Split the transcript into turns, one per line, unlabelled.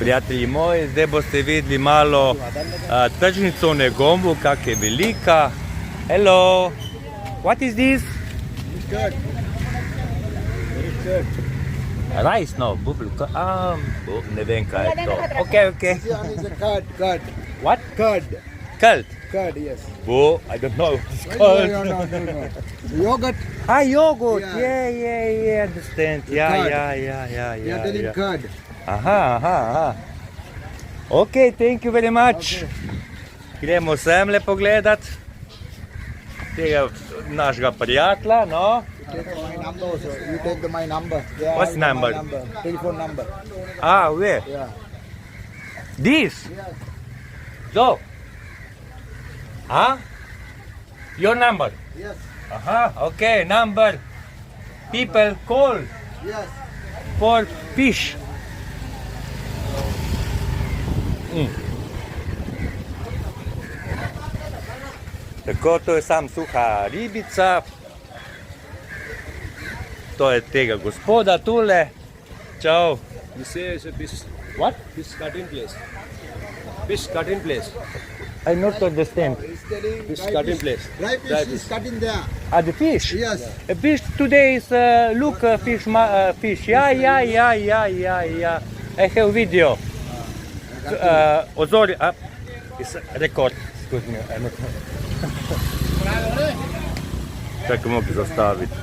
Prijatelji moji, zdaj boste videli malo tržnico v Negombu, kak je velika. Hello, what is this?
Curd. Curd.
Rice, no, bubluka. Ne vem, kaj je to. Ok.
This one is a curd.
What?
Curd.
Curd.
Curd, yes.
I don't know.
No. Yogurt.
Yogurt.
Yeah.
Yeah, understand.
Curd.
Yeah.
You are telling curd.
Aha. Ok, thank you very much. Gremo semle pogledat tega našega prijatelja, no.
You take my number also. You take my number. Yeah,
What's number?
Telephone number.
Where?
Yeah.
This?
Yes.
So? Your number?
Yes.
Okay, number. People call
Yes.
for fish. Tako, to je sam suha ribica. To je tega gospoda tule. Čau.
You say it's a fish,
What?
fish cutting place. Fish cutting place.
I not understand.
He's telling
Fish
dry
cutting
fish.
place.
Dry fish
Dry
is
fish.
cutting there.
The fish?
Yes.
Fish today is look fish. Yeah. I have video. Ozori. It's record. Excuse me. Čakaj, mogu zastaviti.